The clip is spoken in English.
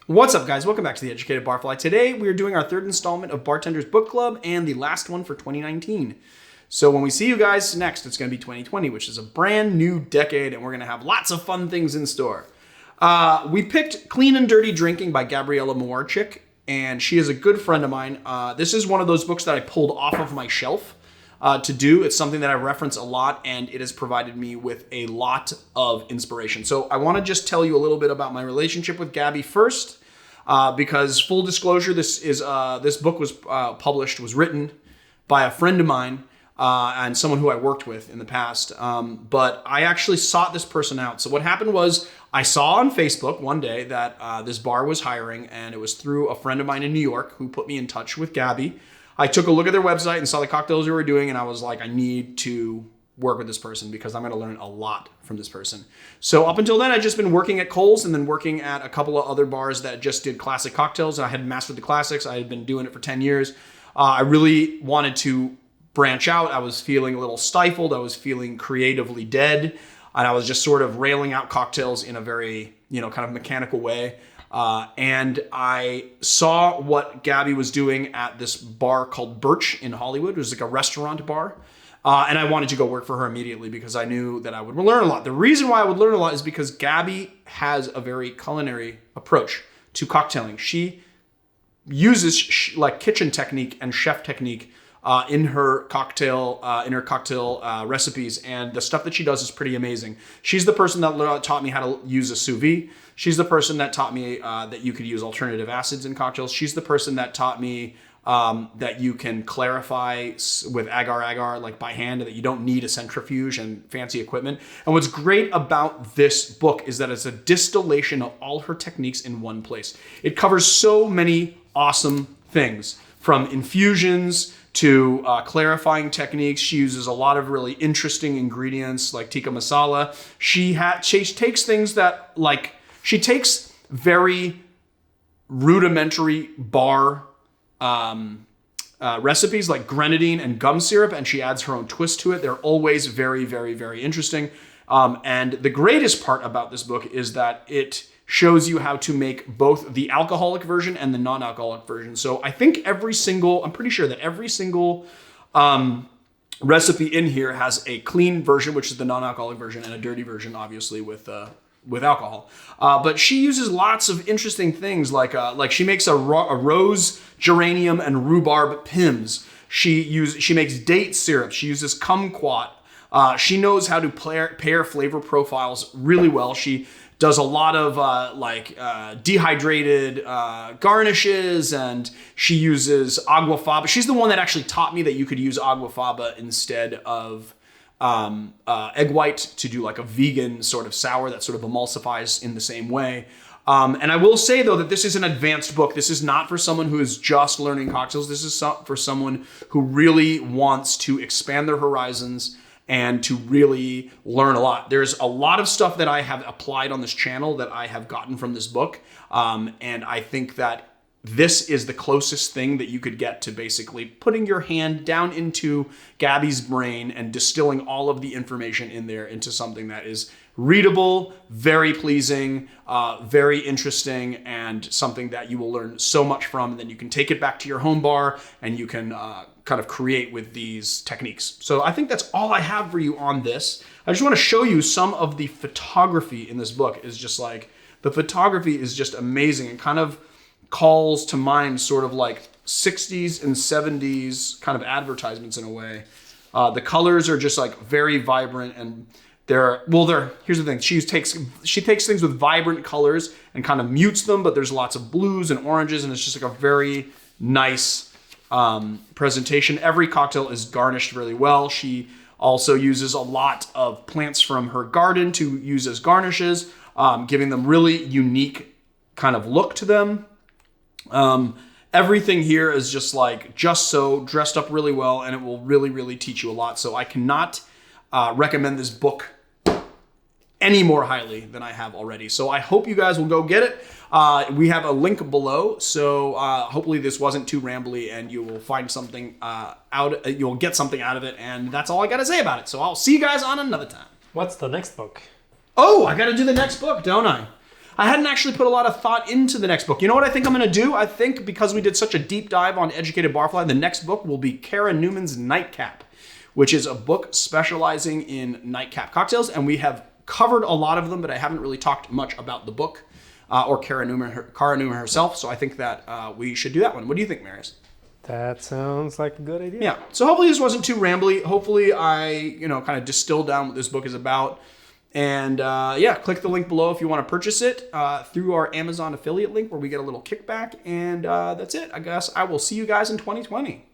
What's up, guys? Welcome back to the Educated Barfly. Today, we are doing our third installment of Bartender's Book Club and the last one for 2019. So when we see you guys next, it's going to be 2020, which is a brand new decade, and we're going to have lots of fun things in store. We picked Clean and Dirty Drinking by Gabriella Mlynarcyzk, and she is a good friend of mine. This is one of those books that I pulled off of my shelf to do. It's something that I reference a lot, and it has provided me with a lot of inspiration. So I want to just tell you a little bit about my relationship with Gabby first, because full disclosure, this book was written by a friend of mine and someone who I worked with in the past. But I actually sought this person out. So what happened was I saw on Facebook one day that this bar was hiring, and it was through a friend of mine in New York who put me in touch with Gabby. I took a look at their website and saw the cocktails they were doing, and I was like, I need to work with this person because I'm going to learn a lot from this person. So up until then, I'd just been working at Kohl's and then working at a couple of other bars that just did classic cocktails. I had mastered the classics. I had been doing it for 10 years. I really wanted to branch out. I was feeling a little stifled. I was feeling creatively dead. And I was just sort of railing out cocktails in a very, kind of mechanical way. And I saw what Gabby was doing at this bar called Birch in Hollywood. It was like a restaurant bar. And I wanted to go work for her immediately because I knew that I would learn a lot. The reason why I would learn a lot is because Gabby has a very culinary approach to cocktailing. She uses kitchen technique and chef technique in her cocktail recipes, and the stuff that she does is pretty amazing. She's the person that taught me how to use a sous vide. She's the person that taught me that you could use alternative acids in cocktails. She's the person that taught me that you can clarify with agar like by hand, and that you don't need a centrifuge and fancy equipment. And what's great about this book is that it's a distillation of all her techniques in one place. It covers so many awesome things, from infusions to clarifying techniques. She uses a lot of really interesting ingredients like tikka masala. She takes things that she takes very rudimentary bar recipes like grenadine and gum syrup, and she adds her own twist to it. They're always very, very, very interesting. And the greatest part about this book is that it shows you how to make both the alcoholic version and the non-alcoholic version. So I'm pretty sure that every single recipe in here has a clean version, which is the non-alcoholic version, and a dirty version, obviously, with alcohol. But she uses lots of interesting things, like she makes a rose, geranium, and rhubarb pims. She makes date syrup. She uses kumquat. She knows how to pair flavor profiles really well. She does a lot of dehydrated garnishes, and she uses aquafaba. She's the one that actually taught me that you could use aquafaba instead of egg white to do like a vegan sort of sour that sort of emulsifies in the same way. And I will say, though, that this is an advanced book. This is not for someone who is just learning cocktails. This is for someone who really wants to expand their horizons and to really learn a lot. There's a lot of stuff that I have applied on this channel that I have gotten from this book. And I think that this is the closest thing that you could get to basically putting your hand down into Gabby's brain and distilling all of the information in there into something that is readable, very pleasing, very interesting, and something that you will learn so much from. And then you can take it back to your home bar and you can kind of create with these techniques. So I think that's all I have for you on this. I just want to show you some of the photography in this book. The photography is just amazing and kind of calls to mind sort of like 60s and 70s kind of advertisements in a way. The colors are just like very vibrant, and here's the thing. She takes things with vibrant colors and kind of mutes them, but there's lots of blues and oranges, and it's just like a very nice presentation. Every cocktail is garnished really well. She also uses a lot of plants from her garden to use as garnishes, giving them really unique kind of look to them. Everything here is just so dressed up really well, and it will really, really teach you a lot. So I cannot recommend this book any more highly than I have already. So I hope you guys will go get it. We have a link below, so hopefully this wasn't too rambly and you will find something you'll get something out of it, and that's all I gotta say about it. So I'll see you guys on another time. What's the next book? Oh, I gotta do the next book, don't I? I hadn't actually put a lot of thought into the next book. You know what I think I'm going to do? I think because we did such a deep dive on Educated Barfly, the next book will be Kara Newman's Nightcap, which is a book specializing in nightcap cocktails. And we have covered a lot of them, but I haven't really talked much about the book or Kara Newman herself. So I think that we should do that one. What do you think, Marius? That sounds like a good idea. Yeah. So hopefully this wasn't too rambly. Hopefully I, kind of distilled down what this book is about. And yeah, click the link below if you want to purchase it through our Amazon affiliate link where we get a little kickback. And that's it. I guess I will see you guys in 2020.